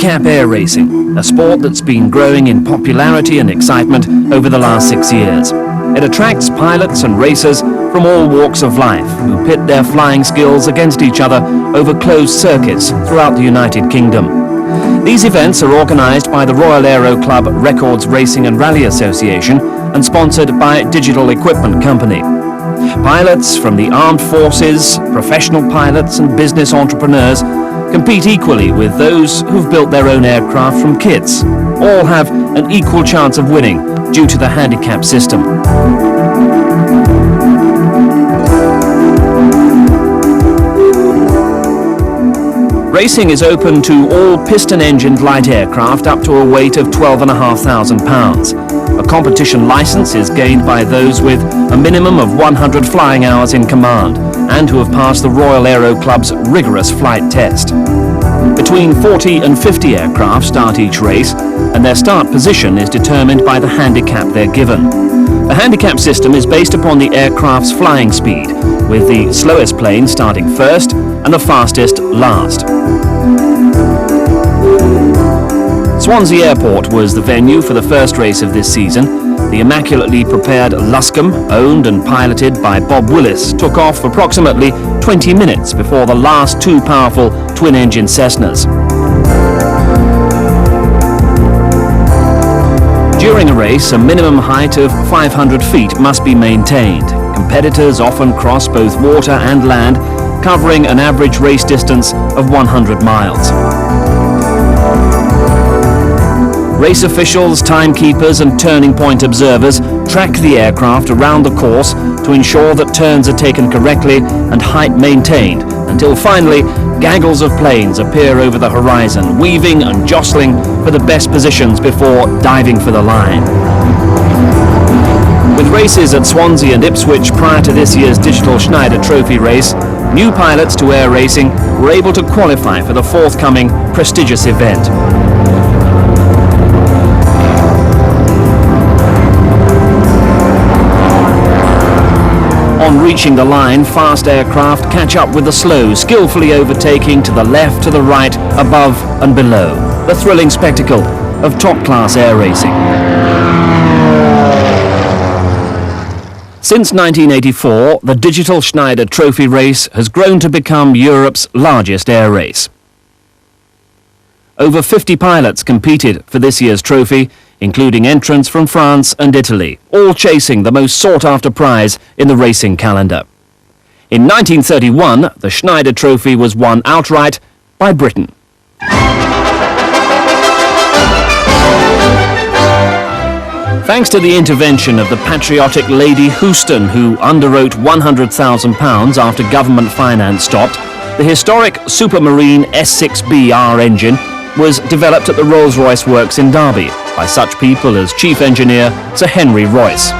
handicap air racing, a sport that's been growing in popularity and excitement over the last 6 years. It attracts pilots and racers from all walks of life who pit their flying skills against each other over closed circuits throughout the United Kingdom. These events are organised by the Royal Aero Club Records Racing and Rally Association and sponsored by Digital Equipment Company. Pilots from the armed forces, professional pilots and business entrepreneurs compete equally with those who've built their own aircraft from kits. All have an equal chance of winning due to the handicap system. Racing is open to all piston-engined light aircraft up to a weight of 12,500 pounds. A competition licence is gained by those with a minimum of 100 flying hours in command and who have passed the Royal Aero Club's rigorous flight test. Between 40 and 50 aircraft start each race, and their start position is determined by the handicap they're given. The handicap system is based upon the aircraft's flying speed, with the slowest plane starting first and the fastest last. Swansea Airport was the venue for the first race of this season. The immaculately prepared Luscombe, owned and piloted by Bob Willis, took off approximately 20 minutes before the last two powerful twin-engine Cessnas. During a race, a minimum height of 500 feet must be maintained. Competitors often cross both water and land, covering an average race distance of 100 miles. Race officials, timekeepers and turning point observers track the aircraft around the course to ensure that turns are taken correctly and height maintained, until finally gaggles of planes appear over the horizon, weaving and jostling for the best positions before diving for the line. With races at Swansea and Ipswich prior to this year's digital Schneider Trophy race, new pilots to air racing were able to qualify for the forthcoming prestigious event. On reaching the line, fast aircraft catch up with the slow, skillfully overtaking to the left, to the right, above and below. The thrilling spectacle of top-class air racing. Since 1984, the digital Schneider Trophy race has grown to become Europe's largest air race. Over 50 pilots competed for this year's trophy, including entrants from France and Italy, all chasing the most sought-after prize in the racing calendar. In 1931, the Schneider Trophy was won outright by Britain. Thanks to the intervention of the patriotic Lady Houston, who underwrote £100,000 after government finance stopped, the historic Supermarine S6BR engine was developed at the Rolls-Royce works in Derby by such people as Chief Engineer Sir Henry Royce.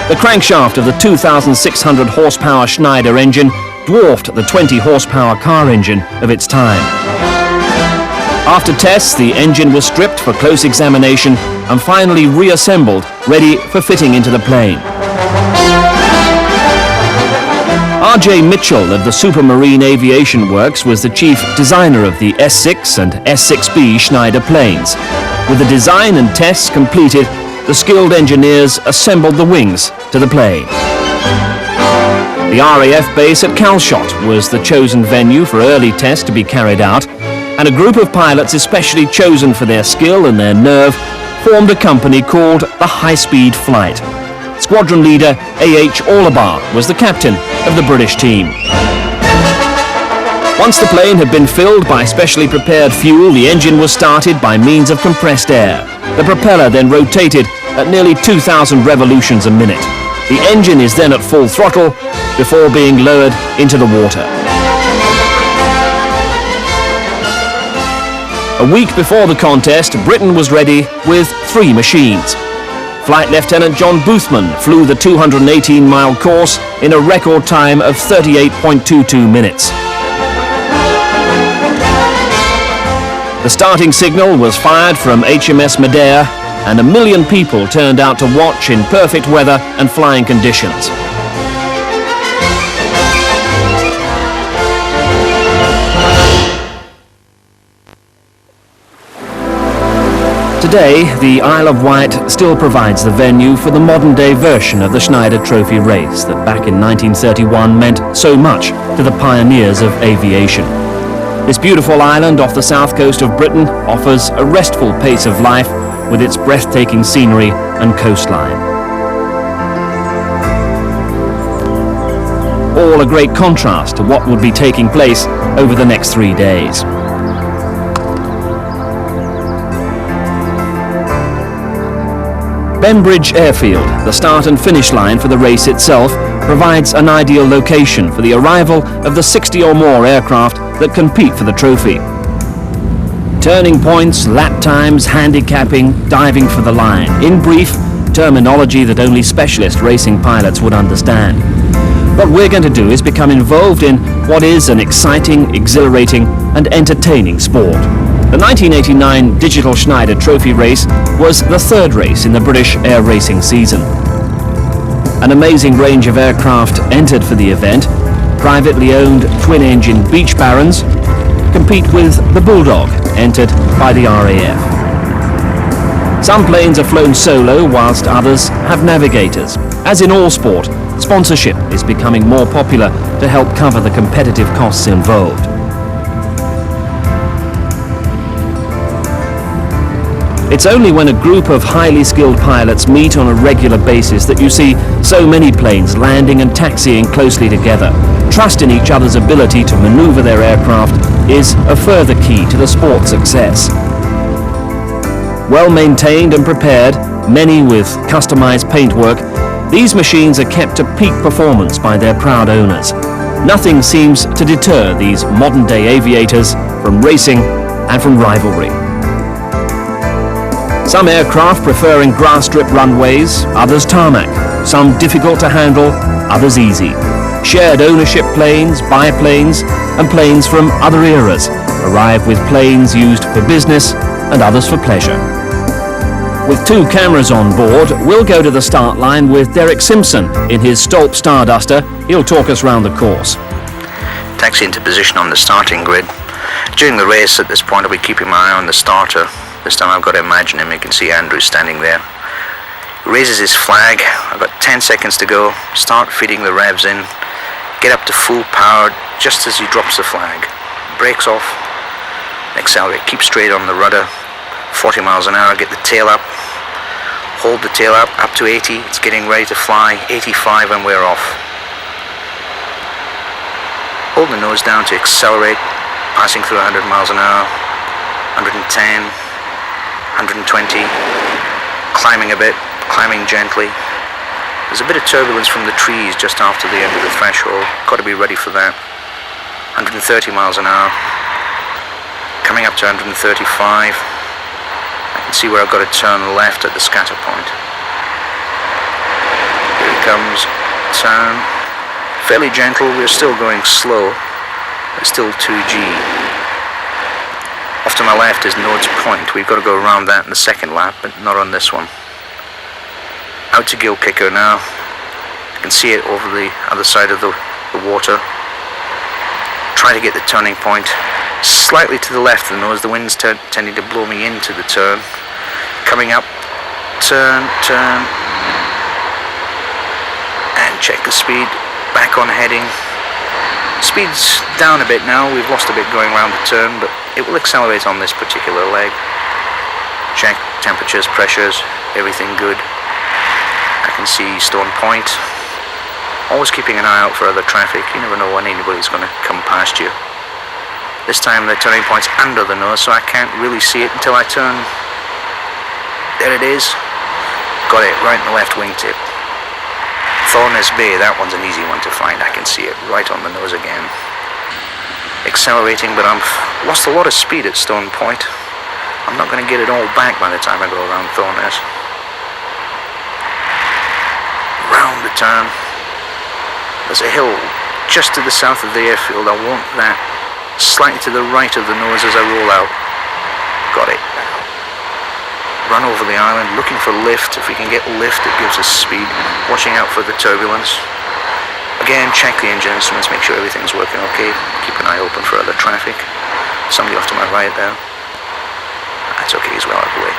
The crankshaft of the 2,600 horsepower Schneider engine dwarfed the 20 horsepower car engine of its time. After tests, the engine was stripped for close examination and finally reassembled, ready for fitting into the plane. R.J. Mitchell of the Supermarine Aviation Works was the chief designer of the S6 and S6B Schneider planes. With the design and tests completed, the skilled engineers assembled the wings to the plane. The RAF base at Calshot was the chosen venue for early tests to be carried out, and a group of pilots especially chosen for their skill and their nerve formed a company called the High Speed Flight. Squadron leader A.H. Allabar was the captain of the British team. Once the plane had been filled by specially prepared fuel, the engine was started by means of compressed air. The propeller then rotated at nearly 2,000 revolutions a minute. The engine is then at full throttle before being lowered into the water. A week before the contest, Britain was ready with 3 machines. Flight Lieutenant John Boothman flew the 218-mile course in a record time of 38.22 minutes. The starting signal was fired from HMS Medea, and 1 million people turned out to watch in perfect weather and flying conditions. Today, the Isle of Wight still provides the venue for the modern-day version of the Schneider Trophy race that back in 1931 meant so much to the pioneers of aviation. This beautiful island off the south coast of Britain offers a restful pace of life with its breathtaking scenery and coastline. All a great contrast to what would be taking place over the next 3 days. Bembridge Airfield, the start and finish line for the race itself, provides an ideal location for the arrival of the 60 or more aircraft that compete for the trophy. Turning points, lap times, handicapping, diving for the line. In brief, terminology that only specialist racing pilots would understand. What we're going to do is become involved in what is an exciting, exhilarating and entertaining sport. The 1989 Digital Schneider Trophy race was the third race in the British air racing season. An amazing range of aircraft entered for the event. Privately owned twin-engine Beech Barons compete with the Bulldog, entered by the RAF. Some planes are flown solo, whilst others have navigators. As in all sport, sponsorship is becoming more popular to help cover the competitive costs involved. It's only when a group of highly skilled pilots meet on a regular basis that you see so many planes landing and taxiing closely together. Trust in each other's ability to maneuver their aircraft is a further key to the sport's success. Well maintained and prepared, many with customized paintwork, these machines are kept to peak performance by their proud owners. Nothing seems to deter these modern-day aviators from racing and from rivalry. Some aircraft preferring grass strip runways, others tarmac, some difficult to handle, others easy. Shared ownership planes, biplanes, and planes from other eras arrive with planes used for business and others for pleasure. With 2 cameras on board, we'll go to the start line with Derek Simpson in his Stolp Starduster. He'll talk us round the course. Taxi into position on the starting grid. During the race, at this point, I'll be keeping my eye on the starter. This time I've got to imagine him. You can see Andrew standing there. He raises his flag. I've got 10 seconds to go. Start feeding the revs in. Get up to full power just as he drops the flag. Brakes off. Accelerate. Keep straight on the rudder. 40 miles an hour. Get the tail up. Hold the tail up to 80. It's getting ready to fly. 85 and we're off. Hold the nose down to accelerate. Passing through 100 miles an hour. 110. 120, climbing a bit, climbing gently. There's a bit of turbulence from the trees just after the end of the threshold. Got to be ready for that. 130 miles an hour. Coming up to 135. I can see where I've got to turn left at the scatter point. Here it comes. Turn. Fairly gentle. We're still going slow. It's still 2G. Off to my left is Node's Point. We've got to go around that in the second lap, but not on this one. Out to Gill Kicker now. You can see it over the other side of the water. Try to get the turning point slightly to the left of the nose. The wind's tending to blow me into the turn. Coming up, turn, and check the speed. Back on heading. Speed's down a bit now. We've lost a bit going around the turn, but it will accelerate on this particular leg. Check temperatures, pressures, everything good. I can see Stone Point. Always keeping an eye out for other traffic. You never know when anybody's going to come past you. This time the turning point's under the nose, so I can't really see it until I turn. There it is. Got it, right in the left wingtip. Thorness Bay, that one's an easy one to find. I can see it right on the nose again. Accelerating, but I've lost a lot of speed at Stone Point. I'm not going to get it all back by the time I go around Thorness. Round the turn. There's a hill just to the south of the airfield. I want that slightly to the right of the nose as I roll out. Got it. Run over the island, looking for lift. If we can get lift, it gives us speed. Watching out for the turbulence. Again, check the engine instruments, make sure everything's working okay. Keep an eye open for other traffic. Somebody off to my right there. That's okay, he's well out of the way.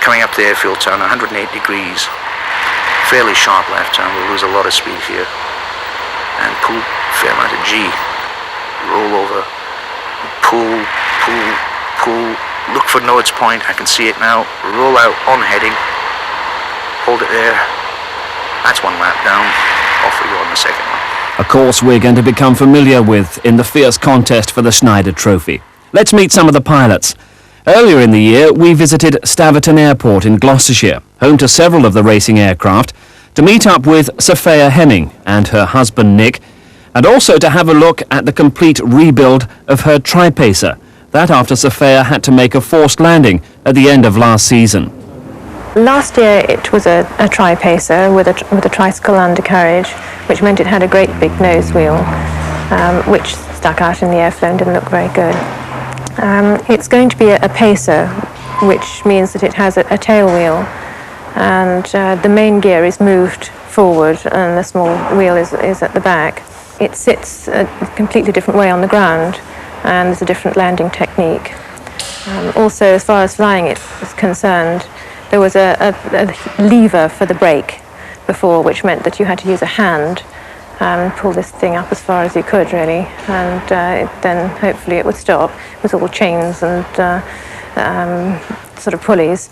Coming up the airfield turn, 108 degrees, fairly sharp left turn, we'll lose a lot of speed here. And pull, fair amount of G, roll over, pull, pull, pull, look for nose point, I can see it now, roll out on heading, hold it there, that's one lap down, off we go on the second one. A course we're going to become familiar with in the fierce contest for the Schneider Trophy. Let's meet some of the pilots. Earlier in the year, we visited Staverton Airport in Gloucestershire, home to several of the racing aircraft, to meet up with Sophia Hemming and her husband Nick, and also to have a look at the complete rebuild of her tripacer. That after Sophia had to make a forced landing at the end of last season. Last year it was a tripacer with a tricycle undercarriage, which meant it had a great big nose wheel, which stuck out in the airflow and didn't look very good. It's going to be a pacer, which means that it has a tail wheel, and the main gear is moved forward and the small wheel is at the back. It sits a completely different way on the ground, and there's a different landing technique. Also, as far as flying it is concerned, there was a lever for the brake before, which meant that you had to use a hand and pull this thing up as far as you could, really, and then hopefully it would stop. It was all chains and sort of pulleys.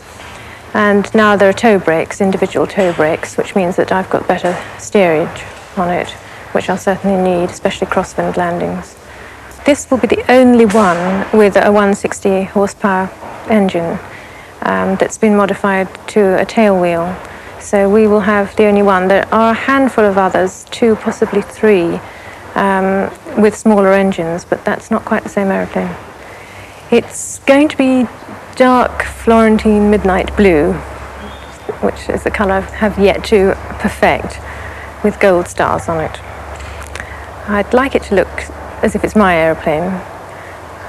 And now there are toe brakes, individual toe brakes, which means that I've got better steerage on it, which I'll certainly need, especially crosswind landings. This will be the only one with a 160 horsepower engine that's been modified to a tail wheel. So we will have the only one. There are a handful of others, 2, possibly 3, with smaller engines, but that's not quite the same aeroplane. It's going to be dark Florentine midnight blue, which is the colour I have yet to perfect, with gold stars on it. I'd like it to look as if it's my aeroplane.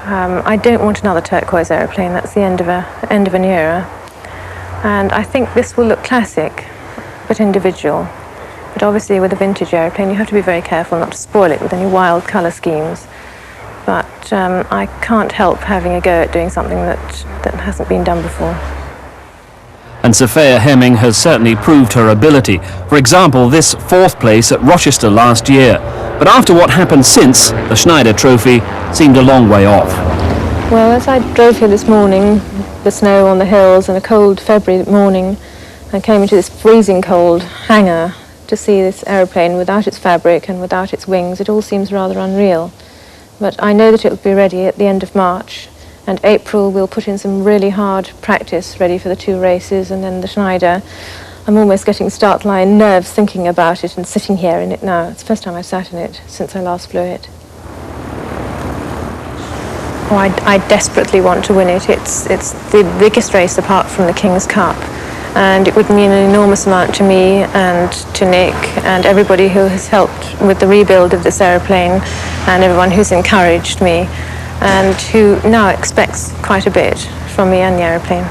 I don't want another turquoise aeroplane. That's the end of an era. And I think this will look classic, but individual. But obviously with a vintage aeroplane, you have to be very careful not to spoil it with any wild colour schemes. But I can't help having a go at doing something that hasn't been done before. And Sophia Hemming has certainly proved her ability. For example, this 4th place at Rochester last year. But after what happened since, the Schneider Trophy seemed a long way off. Well, as I drove here this morning, the snow on the hills and a cold February morning, I came into this freezing cold hangar to see this aeroplane without its fabric and without its wings. It all seems rather unreal. But I know that it will be ready at the end of March, and April we'll put in some really hard practice ready for the 2 races, and then the Schneider. I'm almost getting start-line nerves thinking about it and sitting here in it now. It's the first time I've sat in it since I last flew it. Oh, I desperately want to win it. It's the biggest race apart from the King's Cup, and it would mean an enormous amount to me and to Nick and everybody who has helped with the rebuild of this aeroplane, and everyone who's encouraged me and who now expects quite a bit from me and the aeroplane.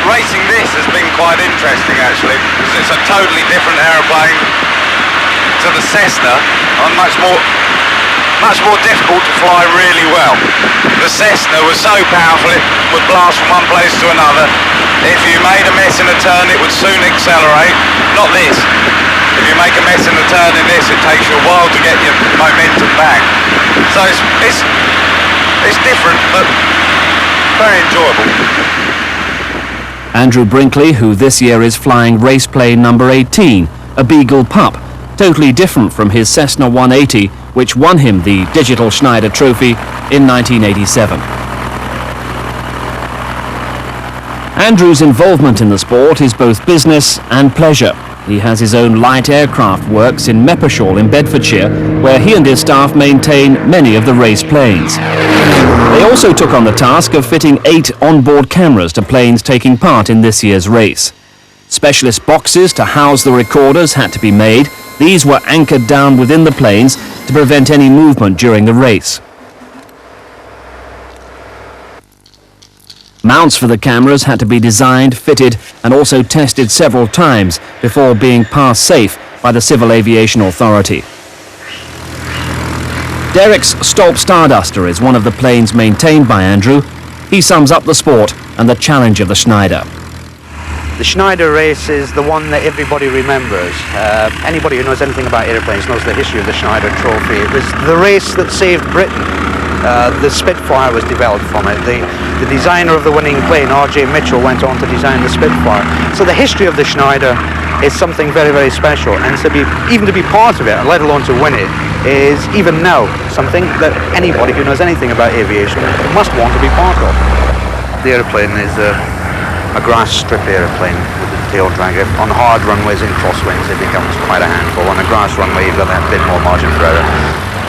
Racing this has been quite interesting, actually, because it's a totally different aeroplane to the Cessna, and much more difficult to fly really well. The Cessna was so powerful it would blast from one place to another. If you made a mess in a turn, it would soon accelerate. Not this. If you make a mess in a turn in this, it takes you a while to get your momentum back. So it's different, but very enjoyable. Andrew Brinkley, who this year is flying race plane number 18, a Beagle Pup, totally different from his Cessna 180, which won him the Digital Schneider Trophy in 1987. Andrew's involvement in the sport is both business and pleasure. He has his own light aircraft works in Meppershall in Bedfordshire, where he and his staff maintain many of the race planes. They also took on the task of fitting 8 onboard cameras to planes taking part in this year's race. Specialist boxes to house the recorders had to be made. These were anchored down within the planes to prevent any movement during the race. Mounts for the cameras had to be designed, fitted, and also tested several times before being passed safe by the Civil Aviation Authority. Derek's Stolp Starduster is one of the planes maintained by Andrew. he sums up the sport and the challenge of the Schneider. The Schneider race is the one that everybody remembers. Anybody who knows anything about airplanes knows the history of the Schneider Trophy. It was the race that saved Britain. The Spitfire was developed from it. The designer of the winning plane, R.J. Mitchell, went on to design the Spitfire. So the history of the Schneider is something very, very special, and even to be part of it, let alone to win it, is even now something that anybody who knows anything about aviation must want to be part of. The airplane is a grass strip airplane with the tail dragger. On hard runways and crosswinds it becomes quite a handful. On a grass runway you've got that bit more margin for error.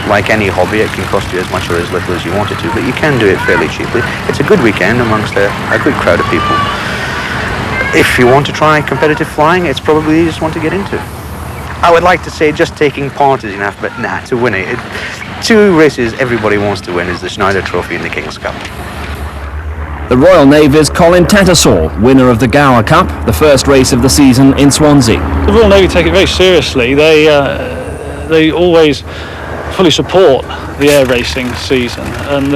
Like any hobby, it can cost you as much or as little as you want it to, but you can do it fairly cheaply. It's a good weekend amongst a good crowd of people. If you want to try competitive flying, it's probably the easiest one to get into. I would like to say just taking part is enough, but nah, to win it. Two races everybody wants to win is the Schneider Trophy and the King's Cup. The Royal Navy's Colin Tattersall, winner of the Gower Cup, the first race of the season in Swansea. The Royal Navy take it very seriously. They always fully support the air racing season, and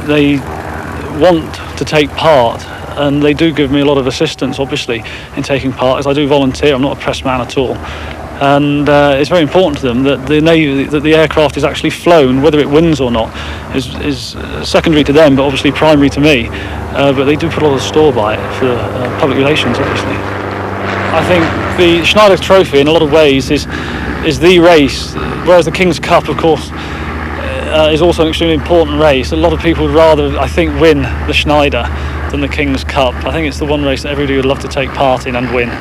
they want to take part, and they do give me a lot of assistance, obviously, in taking part, as I do volunteer. I'm not a press man at all. And it's very important to them that the aircraft is actually flown, whether it wins or not, is secondary to them, but obviously primary to me. But they do put a lot of store by it for public relations, obviously. I think the Schneider Trophy, in a lot of ways, is the race, whereas the King's Cup, of course, is also an extremely important race. A lot of people would rather, I think, win the Schneider than the King's Cup. I think it's the one race that everybody would love to take part in and win.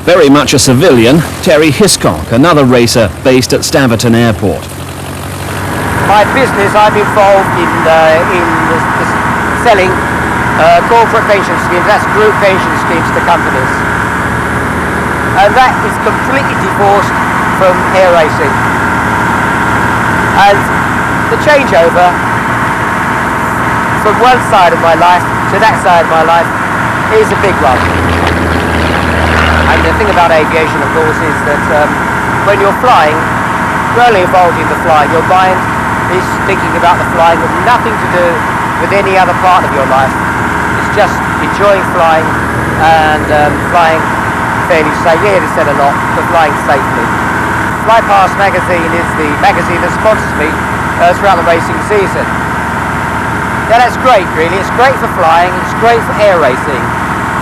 Very much a civilian, Terry Hiscock, another racer based at Staverton Airport. My business, I'm involved in selling corporate pension schemes, that's group pension schemes to companies. And that is completely divorced from air racing. And the changeover from one side of my life to that side of my life is a big one. And the thing about aviation, of course, is that when you're flying, you're only involved in the flying. Your mind is thinking about the flying with nothing to do with any other part of your life. It's just enjoying flying and flying fairly safe. You hear it said a lot, but flying safely. Fly Past magazine is the magazine that sponsors me throughout the racing season. Now that's great, really. It's great for flying, it's great for air racing,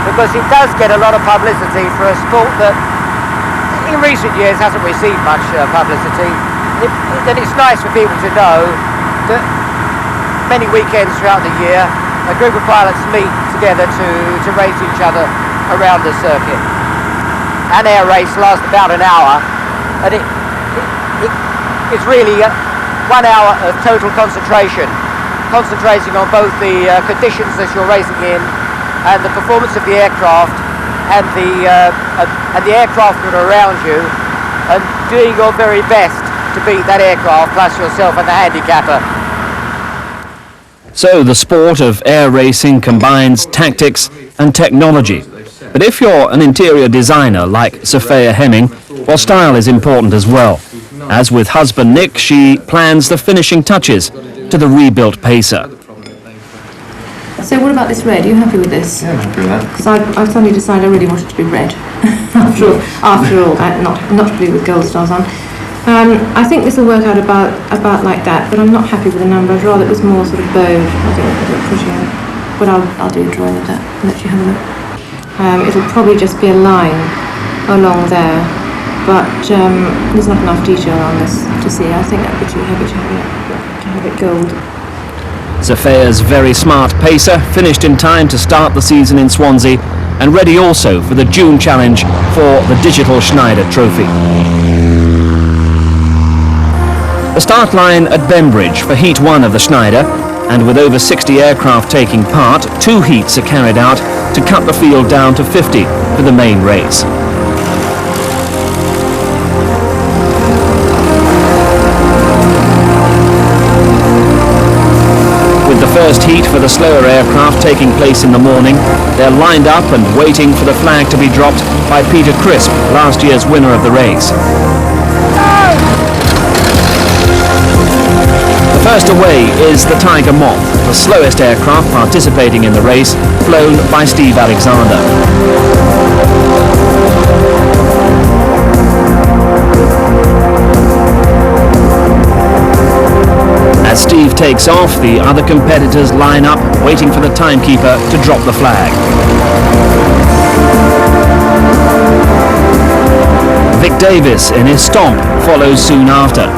because it does get a lot of publicity for a sport that in recent years hasn't received much publicity. Then it's nice for people to know that many weekends throughout the year a group of pilots meet together to race each other around the circuit. An air race lasts about an hour, and it's really 1 hour of total concentration, concentrating on both the conditions that you're racing in and the performance of the aircraft and the aircraft that are around you, and doing your very best to beat that aircraft plus yourself and the handicapper. So the sport of air racing combines tactics and technology. But if you're an interior designer like Sophia Hemming, well, style is important as well. As with husband Nick, she plans the finishing touches to the rebuilt Pacer. So what about this red? Are you happy with this? Yeah, I'm happy with that. Because I've suddenly decided I really want it to be red. after all, not to do with gold stars on. I think this will work out about like that, but I'm not happy with the number. I'd rather it was more sort of bowed. I think it's a bit prettier. But I'll do a drawing of that and let you have a look. It'll probably just be a line along there, but there's not enough detail on this to see. I think that'd be too heavy to have it gold. Sophia's very smart Pacer finished in time to start the season in Swansea and ready also for the June challenge for the digital Schneider Trophy. The start line at Bembridge for Heat 1 of the Schneider, and with over 60 aircraft taking part, 2 heats are carried out to cut the field down to 50 for the main race. With the first heat for the slower aircraft taking place in the morning, they're lined up and waiting for the flag to be dropped by Peter Crisp, last year's winner of the race. The First away is the Tiger Moth, the slowest aircraft participating in the race, flown by Steve Alexander. As Steve takes off, the other competitors line up, waiting for the timekeeper to drop the flag. Vic Davis in his Stomp follows soon after.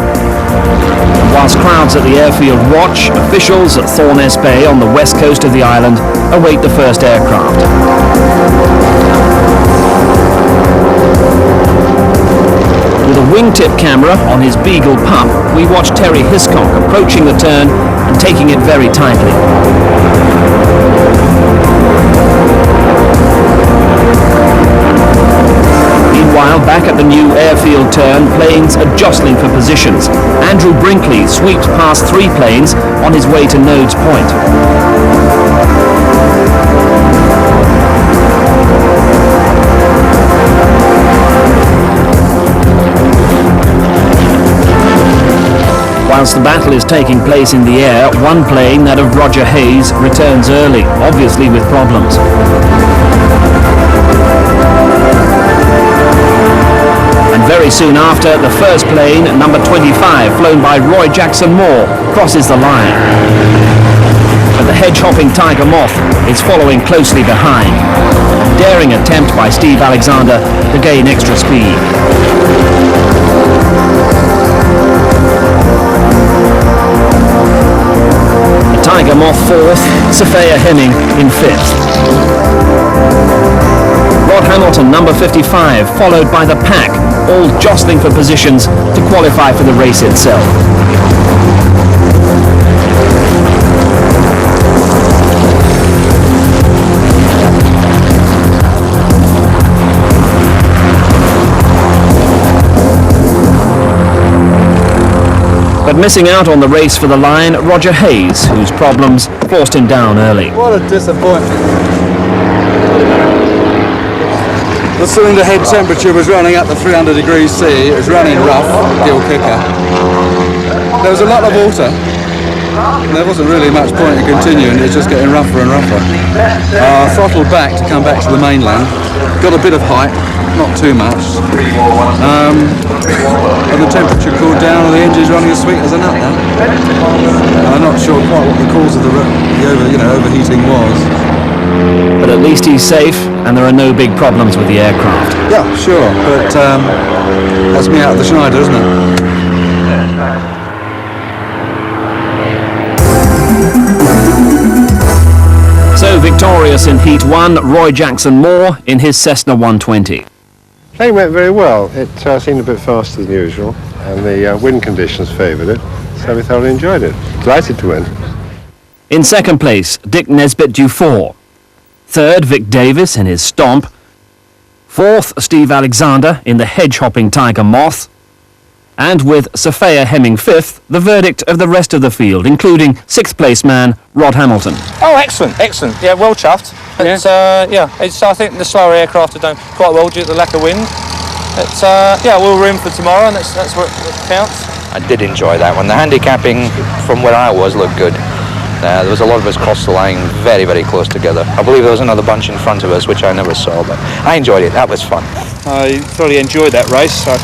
Whilst crowds at the airfield watch, officials at Thorness Bay on the west coast of the island await the first aircraft. With a wingtip camera on his Beagle pup, we watch Terry Hiscock approaching the turn and taking it very tightly. Meanwhile, back at the new airfield turn, planes are jostling for positions. Andrew Brinkley sweeps past 3 planes on his way to Nodes Point. Whilst the battle is taking place in the air, one plane, that of Roger Hayes, returns early, obviously with problems. And very soon after, the first plane, number 25, flown by Roy Jackson Moore, crosses the line. But the hedge-hopping Tiger Moth is following closely behind. A daring attempt by Steve Alexander to gain extra speed. The Tiger Moth 4th, Sophia Hemming in 5th. Rod Hamilton, number 55, followed by the pack, all jostling for positions to qualify for the race itself. But missing out on the race for the line, Roger Hayes, whose problems forced him down early. What a disappointment. The cylinder head temperature was running up to 300 degrees C. It was running rough, gill kicker. There was a lot of water. There wasn't really much point in continuing. It was just getting rougher and rougher. Throttled back to come back to the mainland. Got a bit of height, not too much. And the temperature cooled down and the engine's running as sweet as a nut now. I'm not sure quite what the cause of the overheating was. But at least he's safe and there are no big problems with the aircraft. Yeah, sure, but that's me out of the Schneider, isn't it? So victorious in Heat 1, Roy Jackson Moore in his Cessna 120. Plane went very well. It seemed a bit faster than usual, and the wind conditions favoured it, so we thoroughly enjoyed it. Delighted to win. In second place, Dick Nesbitt Dufour. Third, Vic Davis in his Stomp. Fourth, Steve Alexander in the hedge-hopping Tiger Moth. And with Sophia Hemming 5th, the verdict of the rest of the field, including 6th place man Rod Hamilton. Oh, excellent. Yeah, well chuffed. It's, I think the slower aircraft have done quite well due to the lack of wind. It's, we're in for tomorrow, and that's what counts. I did enjoy that one. The handicapping from where I was looked good. There was a lot of us crossed the line very, very close together. I believe there was another bunch in front of us, which I never saw, but I enjoyed it. That was fun. I thoroughly enjoyed that race. I've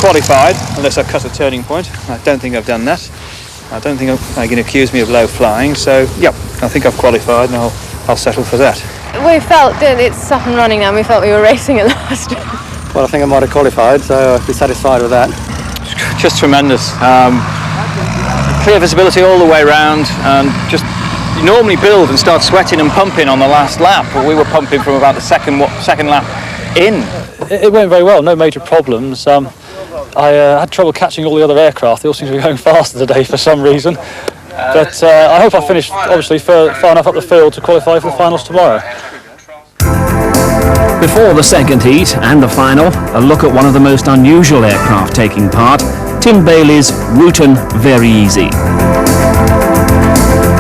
qualified, unless I cut a turning point. I don't think I've done that. I don't think they can accuse me of low flying, so yep, I think I've qualified and I'll settle for that. We felt that it's up and running now, and we felt we were racing at last. Well, I think I might have qualified, so I'd be satisfied with that. Just tremendous. Clear visibility all the way around, and just you normally build and start sweating and pumping on the last lap, but we were pumping from about the second lap in. It went very well, no major problems. I had trouble catching all the other aircraft. They all seem to be going faster today for some reason. But I hope I finished, obviously, far enough up the field to qualify for the finals tomorrow. Before the second heat and the final, a look at one of the most unusual aircraft taking part, Tim Bailey's Rutan Very Easy.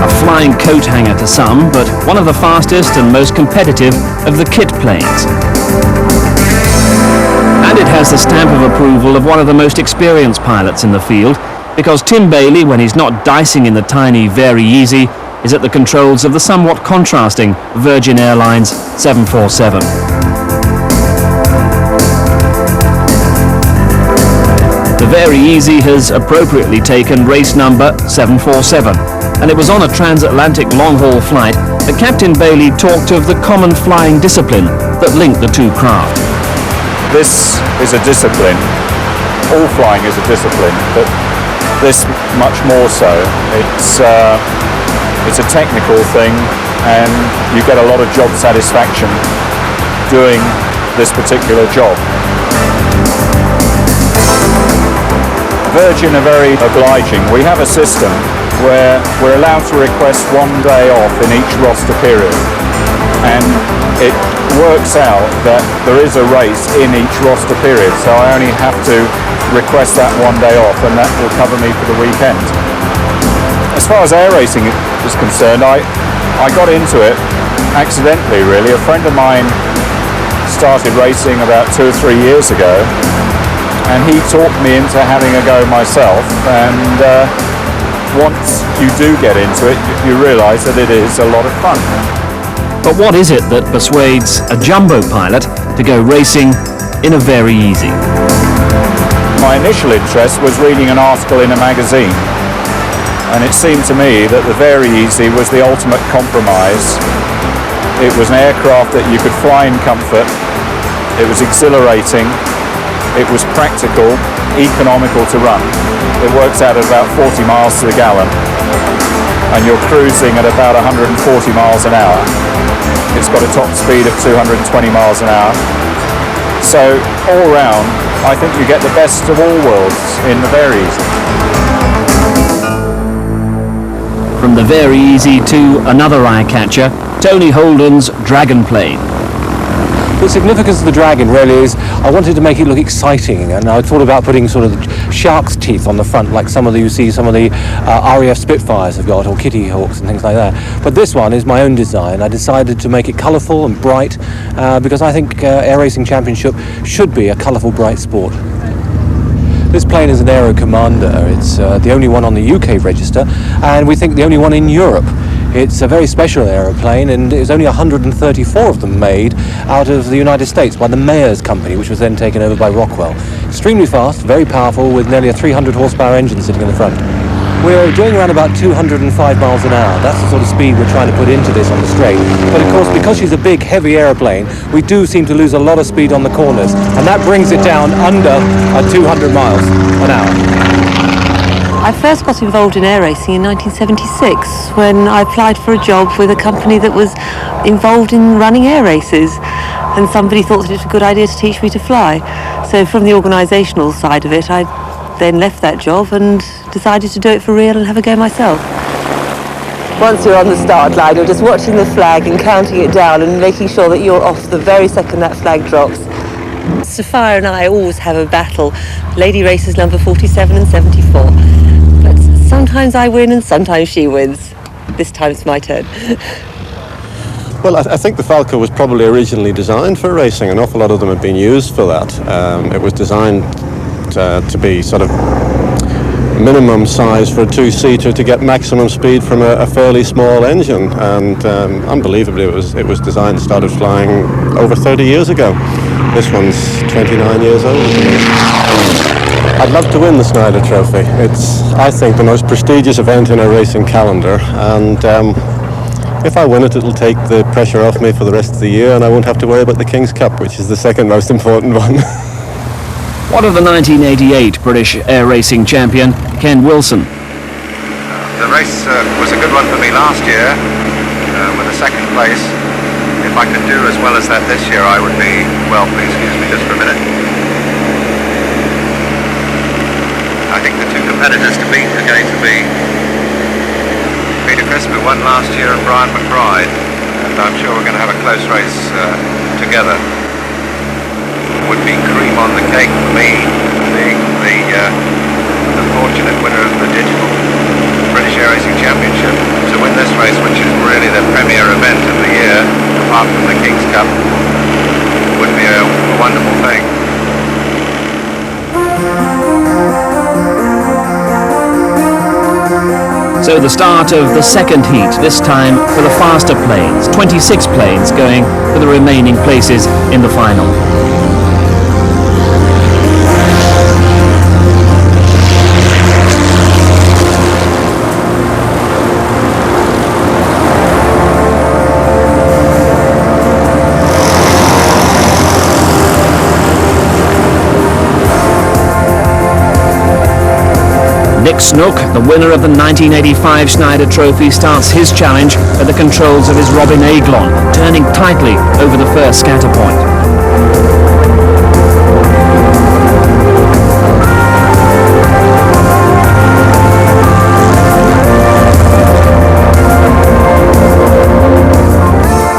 A flying coat hanger to some, but one of the fastest and most competitive of the kit planes. And it has the stamp of approval of one of the most experienced pilots in the field, because Tim Bailey, when he's not dicing in the tiny Very Easy, is at the controls of the somewhat contrasting Virgin Airlines 747. The Very Easy has appropriately taken race number 747, and it was on a transatlantic long-haul flight that Captain Bailey talked of the common flying discipline that linked the two craft. This is a discipline. All flying is a discipline, but this much more so. It's a technical thing, and you get a lot of job satisfaction doing this particular job. Virgin are very obliging. We have a system where we're allowed to request 1 day off in each roster period, and it works out that there is a race in each roster period, so I only have to request that 1 day off, and that will cover me for the weekend. As far as air racing is concerned, I got into it accidentally, really. A friend of mine started racing about 2 or 3 years ago, and he talked me into having a go myself, and once you do get into it, you realise that it is a lot of fun. But what is it that persuades a jumbo pilot to go racing in a Very Easy? My initial interest was reading an article in a magazine, and it seemed to me that the Very Easy was the ultimate compromise. It was an aircraft that you could fly in comfort, it was exhilarating, it was practical, economical to run. It works out at about 40 miles to the gallon, and you're cruising at about 140 miles an hour. It's got a top speed of 220 miles an hour. So all round, I think you get the best of all worlds in the Very Easy. From the Very Easy to another eye-catcher, Tony Holden's Dragon plane. The significance of the Dragon really is I wanted to make it look exciting, and I thought about putting sort of shark's teeth on the front, like some of the RAF Spitfires have got, or Kitty Hawks and things like that. But this one is my own design. I decided to make it colourful and bright because I think Air Racing Championship should be a colourful, bright sport. This plane is an Aero Commander. It's the only one on the UK register, and we think the only one in Europe. It's a very special aeroplane, and there's only 134 of them made out of the United States by the Mayors Company, which was then taken over by Rockwell. Extremely fast, very powerful, with nearly a 300 horsepower engine sitting in the front. We're doing around about 205 miles an hour. That's the sort of speed we're trying to put into this on the straight. But of course, because she's a big, heavy aeroplane, we do seem to lose a lot of speed on the corners, and that brings it down under 200 miles an hour. I first got involved in air racing in 1976 when I applied for a job with a company that was involved in running air races, and somebody thought that it was a good idea to teach me to fly. So from the organisational side of it, I then left that job and decided to do it for real and have a go myself. Once you're on the start line, you're just watching the flag and counting it down and making sure that you're off the very second that flag drops. Sophia and I always have a battle. Lady races number 47 and 74. But sometimes I win and sometimes she wins. This time it's my turn. Well, I think the Falco was probably originally designed for racing. An awful lot of them have been used for that. It was designed to be sort of minimum size for a two-seater to get maximum speed from a fairly small engine, and unbelievably it was designed and started flying over 30 years ago. This one's 29 years old. I'd love to win the Schneider Trophy. It's, I think, the most prestigious event in a racing calendar, and if I win it, it'll take the pressure off me for the rest of the year, and I won't have to worry about the King's Cup, which is the second most important one. What of the 1988 British air racing champion, Ken Wilson? The race was a good one for me last year, with a second place. If I could do as well as that this year, I would be, well, please excuse me just for a minute. I think the two competitors to beat are going to be Peter Crisp, who won last year, and Brian McBride, and I'm sure we're going to have a close race together. Would be cream on the cake for me, being the fortunate winner of the digital British Air Racing Championship. To win this race, which is really the premier event of the year, apart from the King's Cup, would be a wonderful thing. the start of the second heat, this time for the faster planes. 26 planes going for the remaining places in the final. Nick Snook, the winner of the 1985 Schneider Trophy, starts his challenge at the controls of his Robin Aiglon, turning tightly over the first scatter point.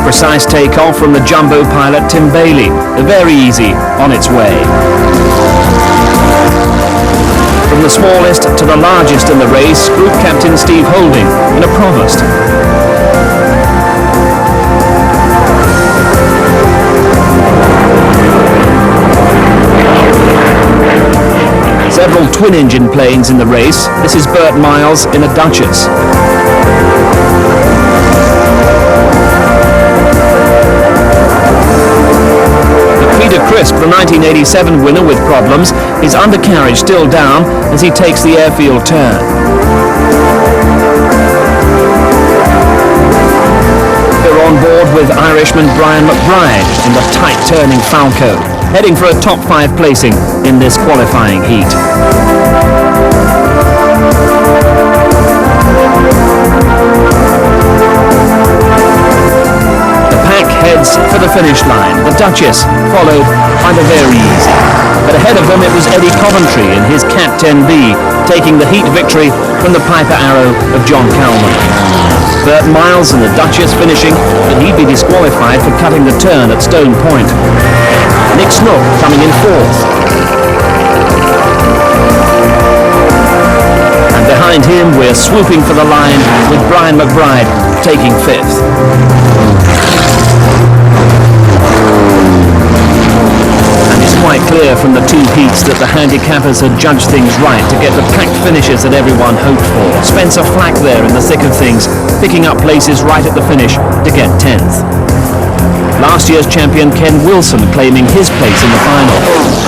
Precise takeoff from the jumbo pilot Tim Bailey, the Very Easy on its way. From the smallest to the largest in the race, Group Captain Steve Holding in a Provost. Several twin-engine planes in the race. This is Bert Miles in a Duchess. Peter Crisp, the 1987 winner, with problems, his undercarriage still down as he takes the airfield turn. They're on board with Irishman Brian McBride in the tight turning Falco, heading for a top 5 placing in this qualifying heat. Heads for the finish line, the Duchess, followed by the Very Easy. But ahead of them it was Eddie Coventry in his Cat 10B, taking the heat victory from the Piper Arrow of John Calman. Bert Miles in the Duchess finishing, but he'd be disqualified for cutting the turn at Stone Point. Nick Snook coming in 4th. And behind him we're swooping for the line with Brian McBride taking 5th. Quite clear from the 2 heats that the handicappers had judged things right to get the packed finishes that everyone hoped for. Spencer Flack there in the thick of things, picking up places right at the finish to get 10th. Last year's champion Ken Wilson claiming his place in the final.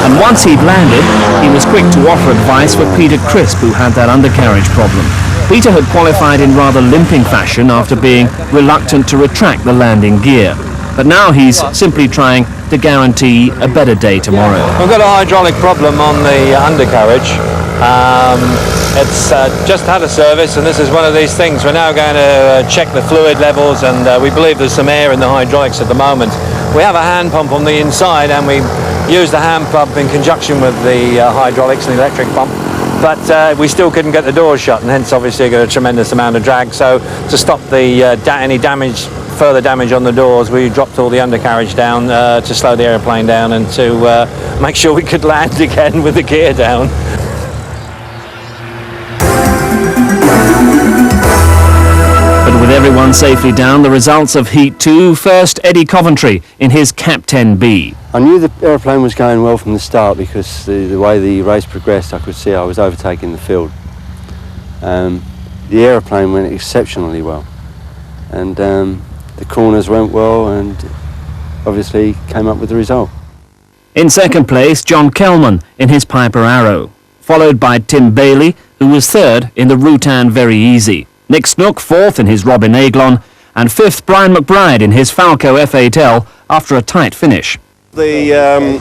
And once he'd landed, he was quick to offer advice for Peter Crisp, who had that undercarriage problem. Peter had qualified in rather limping fashion after being reluctant to retract the landing gear. But now he's simply trying to guarantee a better day tomorrow. We've got a hydraulic problem on the undercarriage. It's just had a service, and this is one of these things. We're now going to check the fluid levels, and we believe there's some air in the hydraulics at the moment. We have a hand pump on the inside, and we use the hand pump in conjunction with the hydraulics and the electric pump. But we still couldn't get the doors shut, and hence obviously got a tremendous amount of drag. So to stop the any further damage on the doors, we dropped all the undercarriage down to slow the airplane down and to make sure we could land again with the gear down. But with everyone safely down, the results of Heat 2, first Eddie Coventry in his Cap 10B. I knew the aeroplane was going well from the start because the way the race progressed, I could see I was overtaking the field. The aeroplane went exceptionally well, and the corners went well, and obviously came up with the result. In second place, John Kelman in his Piper Arrow, followed by Tim Bailey, who was third in the Rutan Very Easy. Nick Snook 4th in his Robin Aiglon, and 5th Brian McBride in his Falco F8L after a tight finish. The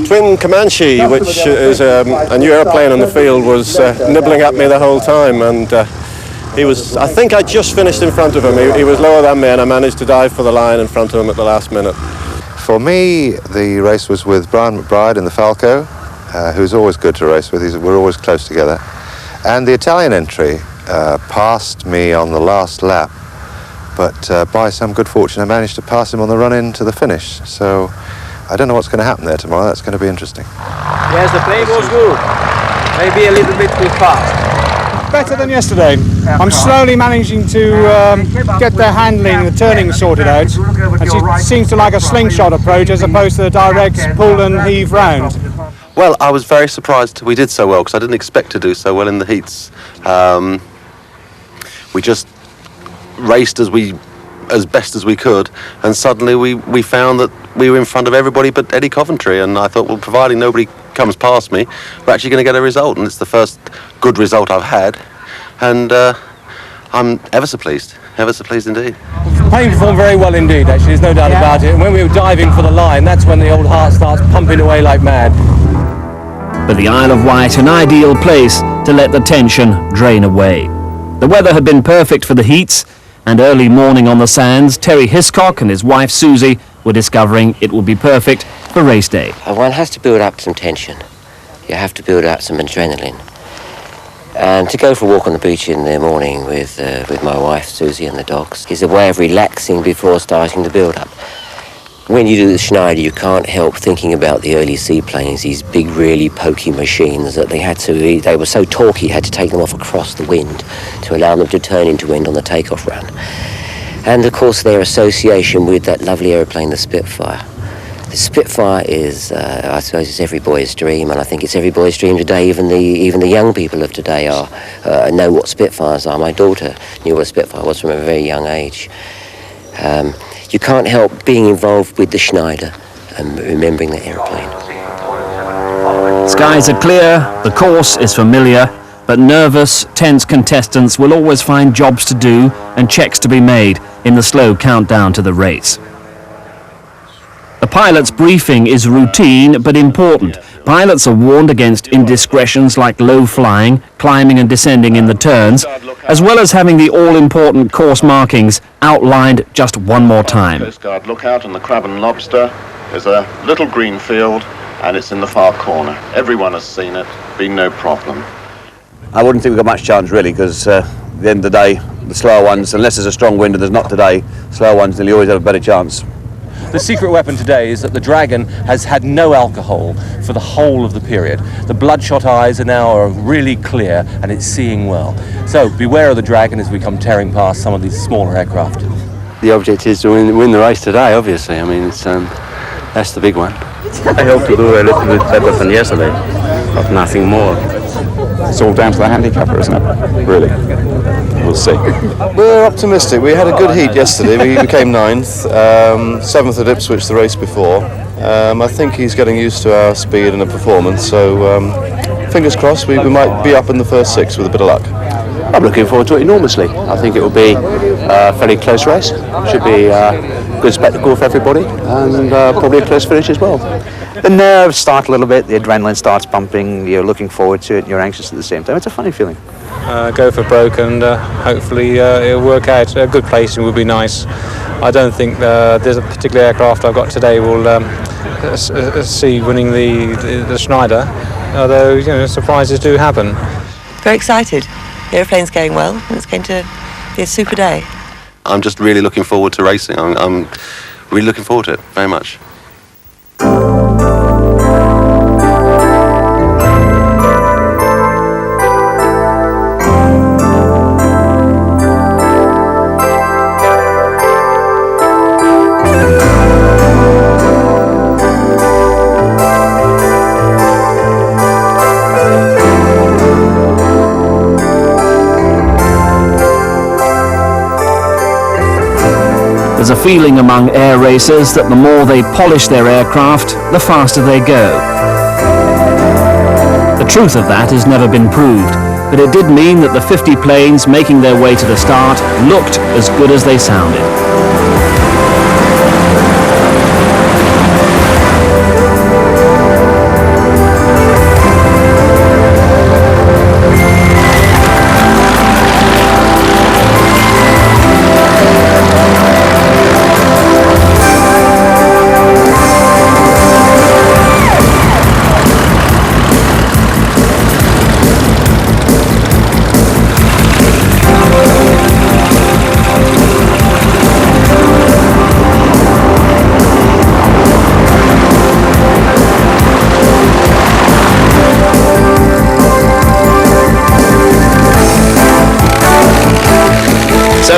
twin Comanche, which is a new airplane on the field, was nibbling at me the whole time, and he was, I think I just finished in front of him. He was lower than me, and I managed to dive for the line in front of him at the last minute. For me, the race was with Brian McBride in the Falco, who's always good to race with. We're always close together. And the Italian entry passed me on the last lap, but by some good fortune I managed to pass him on the run-in to the finish. So I don't know what's going to happen there tomorrow. That's going to be interesting. Yes, the plane was good. Maybe a little bit too fast. Better than yesterday. I'm slowly managing to get the handling, the turning sorted out, and she seems to like a slingshot approach as opposed to the direct pull and heave round. Well, I was very surprised we did so well because I didn't expect to do so well in the heats. We just raced as best as we could, and suddenly we found that we were in front of everybody but Eddie Coventry, and I thought, well, providing nobody comes past me, we're actually going to get a result, and it's the first good result I've had, and I'm ever so pleased indeed. Plane performed very well indeed, actually, there's no doubt about it. And when we were diving for the line, that's when the old heart starts pumping away like mad. But the Isle of Wight an ideal place to let the tension drain away. The weather had been perfect for the heats, and early morning on the sands, Terry Hiscock and his wife Susie were discovering it would be perfect for race day. One has to build up some tension. You have to build up some adrenaline. And to go for a walk on the beach in the morning with my wife Susie and the dogs is a way of relaxing before starting the build-up. When you do the Schneider, you can't help thinking about the early seaplanes, these big, really pokey machines that they were so torquey, you had to take them off across the wind to allow them to turn into wind on the takeoff run. And of course their association with that lovely aeroplane, the Spitfire. The Spitfire is, I suppose, it's every boy's dream, and I think it's every boy's dream today. Even the young people of today know what Spitfires are. My daughter knew what a Spitfire was from a very young age. You can't help being involved with the Schneider and remembering the aeroplane. Skies are clear, the course is familiar, but nervous, tense contestants will always find jobs to do and checks to be made in the slow countdown to the race. The pilot's briefing is routine but important. Pilots are warned against indiscretions like low flying, climbing and descending in the turns, as well as having the all-important course markings outlined just one more time. Coast Guard lookout on the Crab and Lobster. There's a little green field, and it's in the far corner. Everyone has seen it, been no problem. I wouldn't think we've got much chance really, because at the end of the day, the slower ones, unless there's a strong wind, and there's not today, slower ones nearly always have a better chance. The secret weapon today is that the Dragon has had no alcohol for the whole of the period. The bloodshot eyes are now really clear and it's seeing well. So beware of the Dragon as we come tearing past some of these smaller aircraft. The object is to win the race today, obviously. I mean, that's the big one. I hope to do a little bit better than yesterday, but nothing more. It's all down to the handicapper, isn't it? Really. We'll see. We're optimistic. We had a good heat yesterday. We came 9th, 7th at Ipswich the race before. I think he's getting used to our speed and our performance, so fingers crossed we might be up in the first 6 with a bit of luck. I'm looking forward to it enormously. I think it will be a fairly close race. Should be a good spectacle for everybody, and probably a close finish as well. The nerves start a little bit, the adrenaline starts pumping, you're looking forward to it, and you're anxious at the same time. It's a funny feeling. Go for broke, and hopefully it'll work out. A good placing would be nice. I don't think there's a particular aircraft I've got today will see winning the Schneider, although surprises do happen. Very excited. The aeroplane's going well, and it's going to be a super day. I'm just really looking forward to racing. I'm really looking forward to it very much. There's a feeling among air racers that the more they polish their aircraft, the faster they go. The truth of that has never been proved, but it did mean that the 50 planes making their way to the start looked as good as they sounded.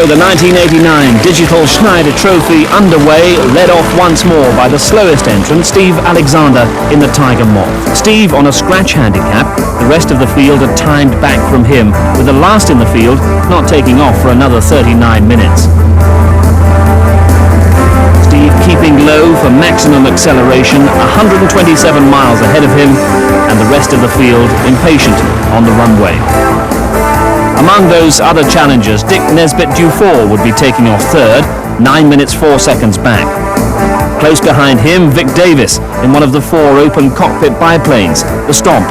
So the 1989 digital Schneider Trophy underway, led off once more by the slowest entrant, Steve Alexander in the Tiger Moth. Steve on a scratch handicap, the rest of the field are timed back from him, with the last in the field not taking off for another 39 minutes. Steve keeping low for maximum acceleration, 127 miles ahead of him, and the rest of the field impatient on the runway. Among those other challengers, Dick Nesbitt-Dufour would be taking off third, 9 minutes 4 seconds back. Close behind him, Vic Davis in one of the 4 open cockpit biplanes, the Stomp.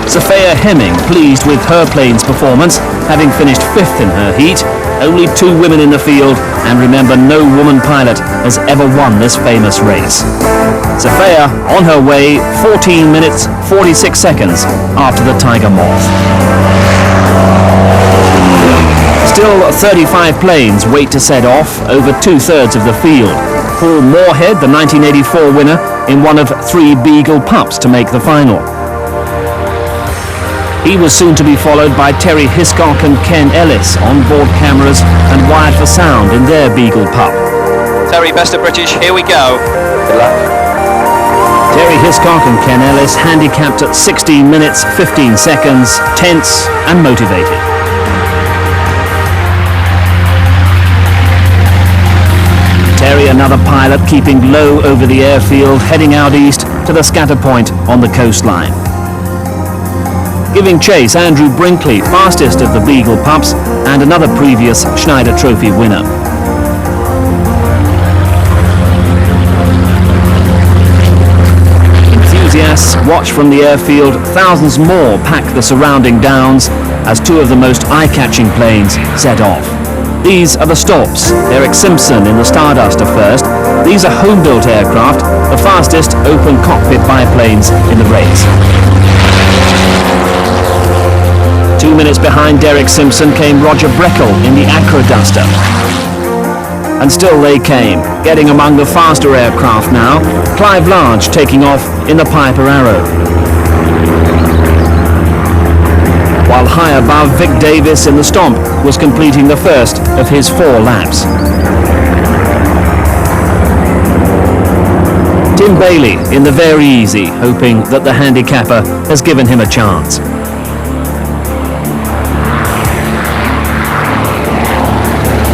Sophia Hemming pleased with her plane's performance, having finished 5th in her heat. Only 2 women in the field, and remember, no woman pilot has ever won this famous race. Sophia on her way, 14 minutes 46 seconds after the Tiger Moth. Still 35 planes wait to set off, over 2/3 of the field. Paul Moorhead, the 1984 winner, in one of 3 Beagle pups to make the final. He was soon to be followed by Terry Hiscock and Ken Ellis, on-board cameras and wired for sound in their Beagle pup. Terry, best of British, here we go. Good luck. Terry Hiscock and Ken Ellis handicapped at 16 minutes 15 seconds, tense and motivated. Terry, another pilot, keeping low over the airfield, heading out east to the scatter point on the coastline. Giving chase, Andrew Brinkley, fastest of the Beagle pups and another previous Schneider Trophy winner. Enthusiasts watch from the airfield, thousands more pack the surrounding downs as 2 of the most eye-catching planes set off. These are the Stops. Eric Simpson in the Starduster first. These are home-built aircraft, the fastest open cockpit biplanes in the race. 2 minutes behind Derek Simpson came Roger Breckel in the Acroduster. And still they came, getting among the faster aircraft now. Clive Large taking off in the Piper Arrow. While high above, Vic Davis in the Stomp was completing the first of his 4 laps. Tim Bailey in the Very Easy, hoping that the handicapper has given him a chance.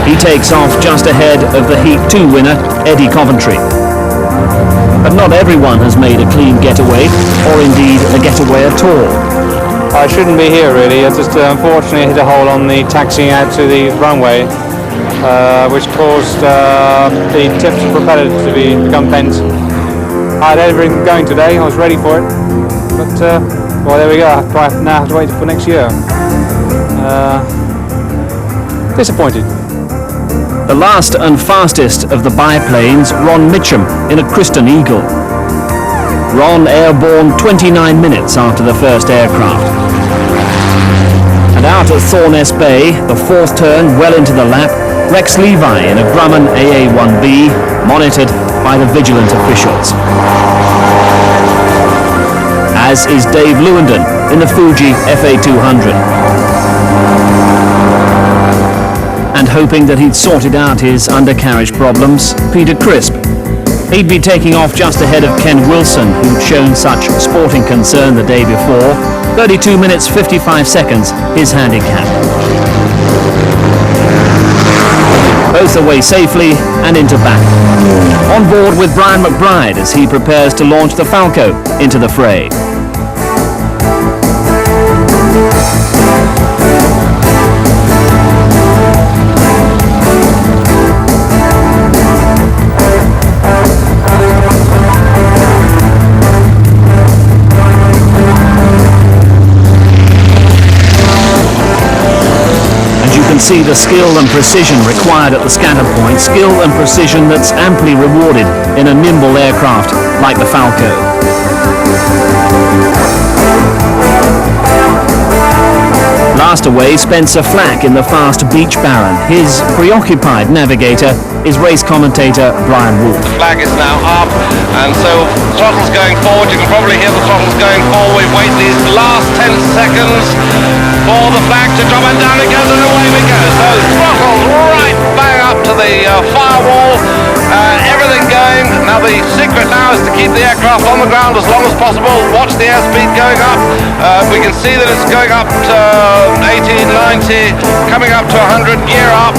He takes off just ahead of the Heat 2 winner, Eddie Coventry. But not everyone has made a clean getaway, or indeed a getaway at all. I shouldn't be here really. I just unfortunately hit a hole on the taxiing out to the runway, which caused the tips propeller to become bent. I had everything going today. I was ready for it, but well, there we go. I now have to wait for next year. Disappointed. The last and fastest of the biplanes, Ron Mitchum in a Kristen Eagle. Ron airborne 29 minutes after the first aircraft. And out at Thorness Bay, the 4th turn well into the lap, Rex Levi in a Grumman AA-1B, monitored by the vigilant officials. As is Dave Lewandon in the Fuji FA-200. And hoping that he'd sorted out his undercarriage problems, Peter Crisp. He'd be taking off just ahead of Ken Wilson, who'd shown such sporting concern the day before. 32 minutes 55 seconds, his handicap. Both away safely and into battle. On board with Brian McBride as he prepares to launch the Falco into the fray. See the skill and precision required at the scatter point, skill and precision that's amply rewarded in a nimble aircraft like the Falco. Just away, Spencer Flack in the fast Beach Baron. His preoccupied navigator is race commentator Brian Wolf. The flag is now up, and so throttle's going forward. You can probably hear the throttle's going forward. We wait these last 10 seconds for the flag to drop, and down it goes, and away we go. So throttle right bang up to the firewall. Everything going. Now the secret now is to keep the aircraft on the ground as long as possible. Watch the airspeed going up. We can see that it's going up to 80, 90, coming up to 100, gear up,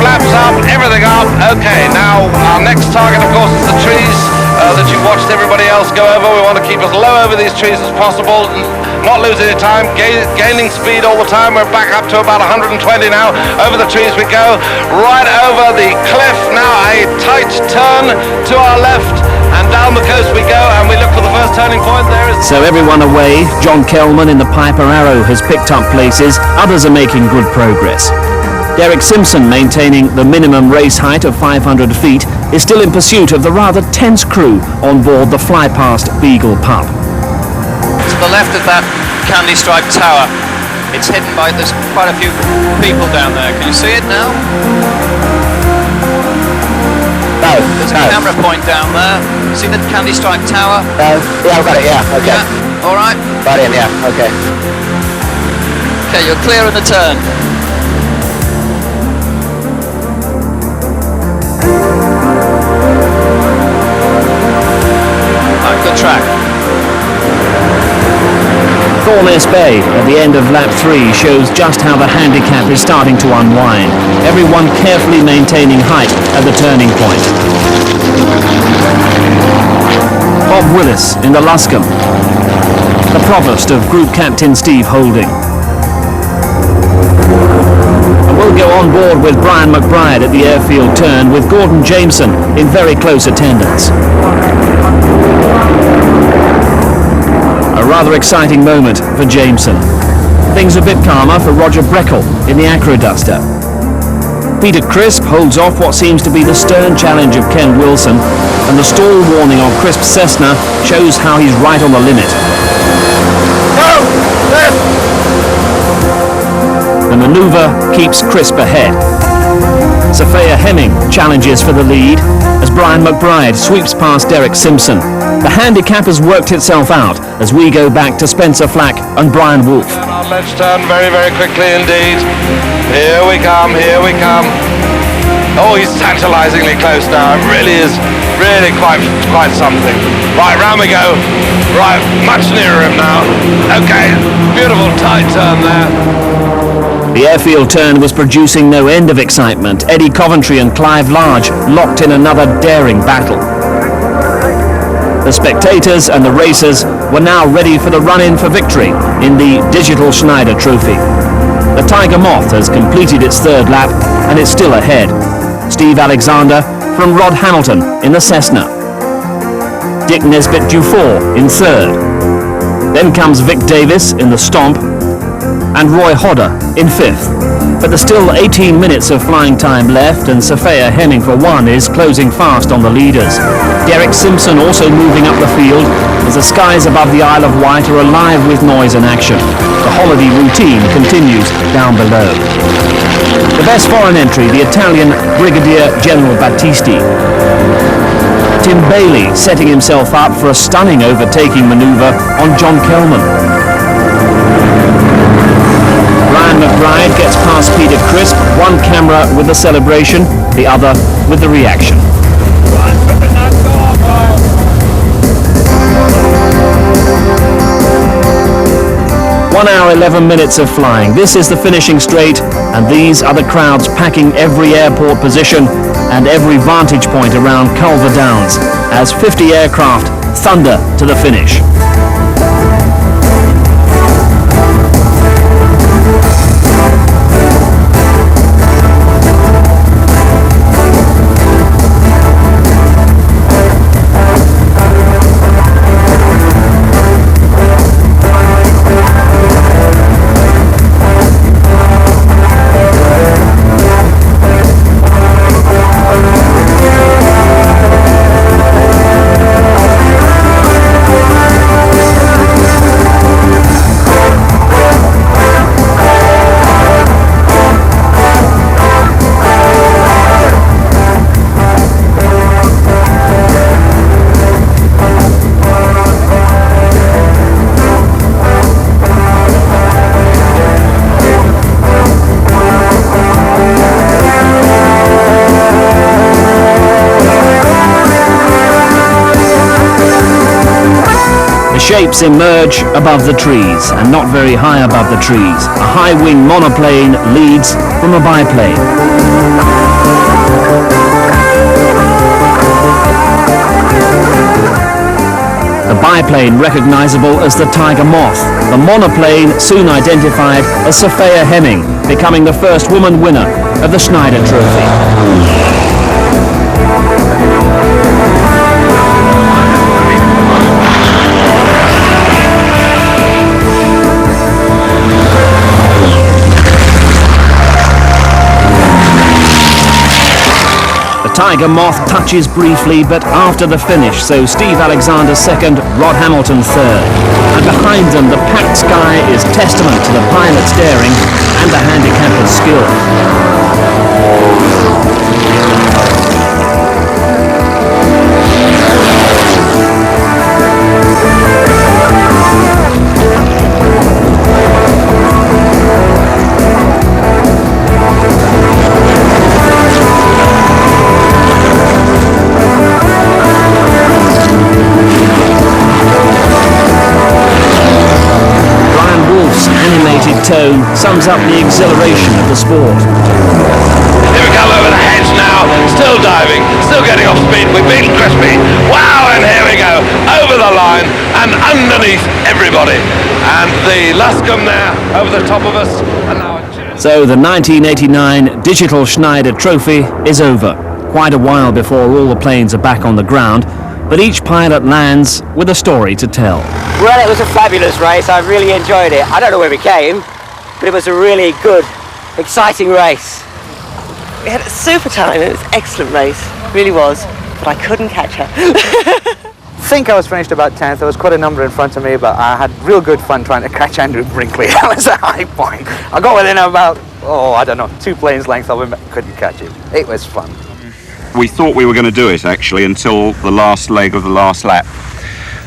flaps up, everything up. Okay, now our next target, of course, is the trees that you watched everybody else go over. We want to keep as low over these trees as possible, not lose any time, gaining speed all the time. We're back up to about 120 now. Over the trees we go, right over the cliff. Now a tight turn to our left, and down the coast we go, and we look for the first turning point. There is... So everyone away. John Kelman in the Piper Arrow has picked up places. Others are making good progress. Derek Simpson, maintaining the minimum race height of 500 feet, is still in pursuit of the rather tense crew on board the fly-past Beagle pup. To the left of that candy striped tower, it's hidden by, there's quite a few people down there. Can you see it now? No. There's a camera point down there. See the candy striped tower? No. Yeah, I've got it, yeah, okay. Yeah, all right. Got in, yeah, okay. Okay, you're clear in the turn. Good track. Thorness Bay at the end of lap 3 shows just how the handicap is starting to unwind. Everyone carefully maintaining height at the turning point. Bob Willis in the Luscombe, the provost of Group Captain Steve Holding. And we'll go on board with Brian McBride at the airfield turn, with Gordon Jameson in very close attendance. A rather exciting moment for Jameson. Things a bit calmer for Roger Breckel in the Acroduster. Peter Crisp holds off what seems to be the stern challenge of Ken Wilson, and the stall warning on Crisp's Cessna shows how he's right on the limit. The manoeuvre keeps Crisp ahead. Sophia Hemming challenges for the lead as Brian McBride sweeps past Derek Simpson. The handicap has worked itself out as we go back to Spencer Flack and Brian Wolf. Let's turn very, very quickly indeed. Here we come, here we come. Oh, he's tantalizingly close now. It really is, really quite something. Right, round we go. Right, much nearer him now. Okay, beautiful tight turn there. The airfield turn was producing no end of excitement. Eddie Coventry and Clive Large locked in another daring battle. The spectators and the racers were now ready for the run-in for victory in the digital Schneider trophy. The Tiger Moth has completed its third lap and it's still ahead. Steve Alexander from Rod Hamilton in the Cessna. Dick Nesbitt Dufour in third. Then comes Vic Davis in the Stomp and Roy Hodder in fifth. But there's still 18 minutes of flying time left, and Sophia Hemming for one is closing fast on the leaders. Derek Simpson also moving up the field as the skies above the Isle of Wight are alive with noise and action. The holiday routine continues down below. The best foreign entry, the Italian Brigadier General Battisti. Tim Bailey setting himself up for a stunning overtaking manoeuvre on John Kelman. Brian McBride gets past Peter Crisp, one camera with the celebration, the other with the reaction. 1 hour 11 minutes of flying. This is the finishing straight, and these are the crowds packing every airport position and every vantage point around Culver Downs as 50 aircraft thunder to the finish. shapes emerge above the trees, and not very high above the trees. A high-wing monoplane leads from a biplane. The biplane recognizable as the Tiger Moth. The monoplane soon identified as Sophia Hemming, becoming the first woman winner of the Schneider Trophy. The Tiger Moth touches briefly, but after the finish, so Steve Alexander second, Rod Hamilton third. And behind them, the packed sky is testament to the pilot's daring and the handicapper's skill. Tone sums up the exhilaration of the sport. Here we come over the hedge now, still diving, still getting off speed, we've beaten Crispy, wow, and here we go, over the line and underneath everybody, and the Luscombe there over the top of us. And now so the 1989 Digital Schneider Trophy is over. Quite a while before all the planes are back on the ground, but each pilot lands with a story to tell. Well, it was a fabulous race. I really enjoyed it. I don't know where we came, but it was a really good, exciting race. We had a super time. It was an excellent race. It really was. But I couldn't catch her. I think I was finished about 10th. There was quite a number in front of me, but I had real good fun trying to catch Andrew Brinkley. That was a high point. I got within about, I don't know, 2 planes length of him, but couldn't catch him. It was fun. We thought we were going to do it, actually, until the last leg of the last lap.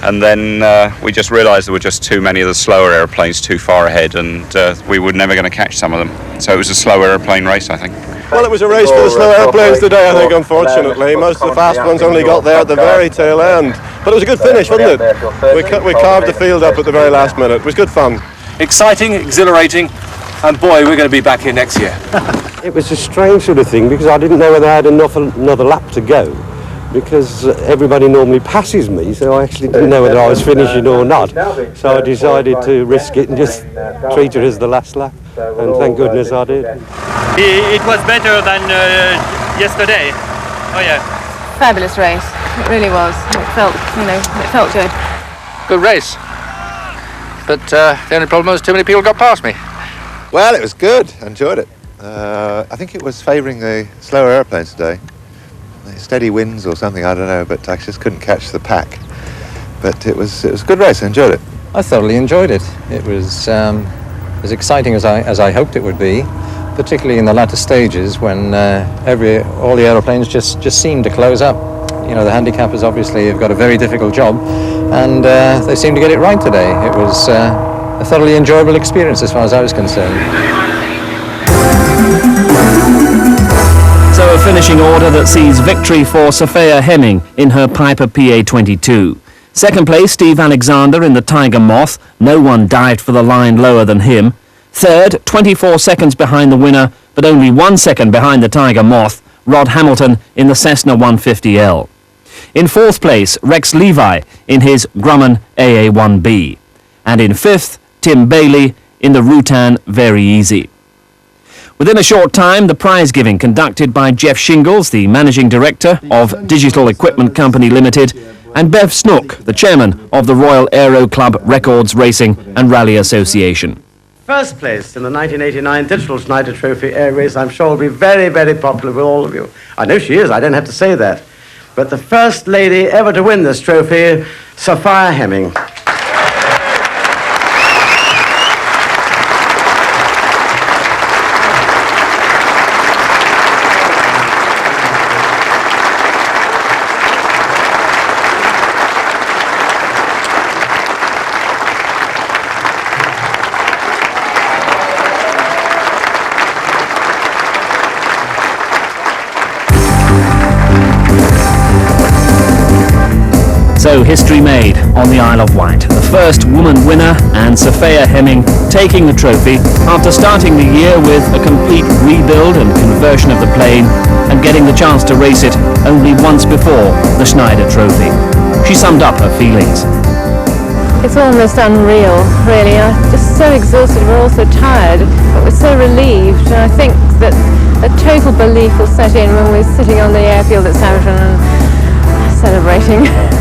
And then we just realised there were just too many of the slower aeroplanes too far ahead, and we were never going to catch some of them. So it was a slow aeroplane race, I think. Well, it was a race for the slow airplanes today, I think, unfortunately. Most of the fast ones only got there at the very tail end. But it was a good finish, wasn't it? We carved the field up at the very last minute. It was good fun. Exciting, exhilarating, and boy, we're going to be back here next year. It was a strange sort of thing because I didn't know whether I had another lap to go, because everybody normally passes me, so I actually didn't know whether I was finishing or not. So I decided to risk it and just treat it as the last lap, and thank goodness I did. It was better than yesterday. Oh yeah. Fabulous race. It really was. It felt good. Good race. But the only problem was too many people got past me. Well, it was good. Enjoyed it. I think it was favouring the slower airplanes today. Steady winds or something, I don't know, but I just couldn't catch the pack. But it was a good race. I enjoyed it. I thoroughly enjoyed it. It was as exciting as I hoped it would be, particularly in the latter stages when all the aeroplanes just seemed to close up. You know, the handicappers obviously have got a very difficult job, and they seemed to get it right today. It was a thoroughly enjoyable experience as far as I was concerned. So a finishing order that sees victory for Sophia Hemming in her Piper PA-22. Second place, Steve Alexander in the Tiger Moth. No one dived for the line lower than him. Third, 24 seconds behind the winner, but only 1 second behind the Tiger Moth, Rod Hamilton in the Cessna 150L. In fourth place, Rex Levi in his Grumman AA-1B. And in fifth, Tim Bailey in the Rutan Very Easy. Within a short time, the prize giving conducted by Jeff Shingles, the managing director of Digital Equipment Company Limited, and Bev Snook, the chairman of the Royal Aero Club Records Racing and Rally Association. First place in the 1989 Digital Schneider Trophy Air Race, I'm sure will be very, very popular with all of you. I know she is, I don't have to say that. But the first lady ever to win this trophy, Sophia Hemming. So history made on the Isle of Wight. The first woman winner, and Sophia Hemming, taking the trophy after starting the year with a complete rebuild and conversion of the plane and getting the chance to race it only once before the Schneider Trophy. She summed up her feelings. It's almost unreal, really. I'm just so exhausted. We're all so tired, but we're so relieved. And I think that a total belief will set in when we're sitting on the airfield at Southampton and celebrating.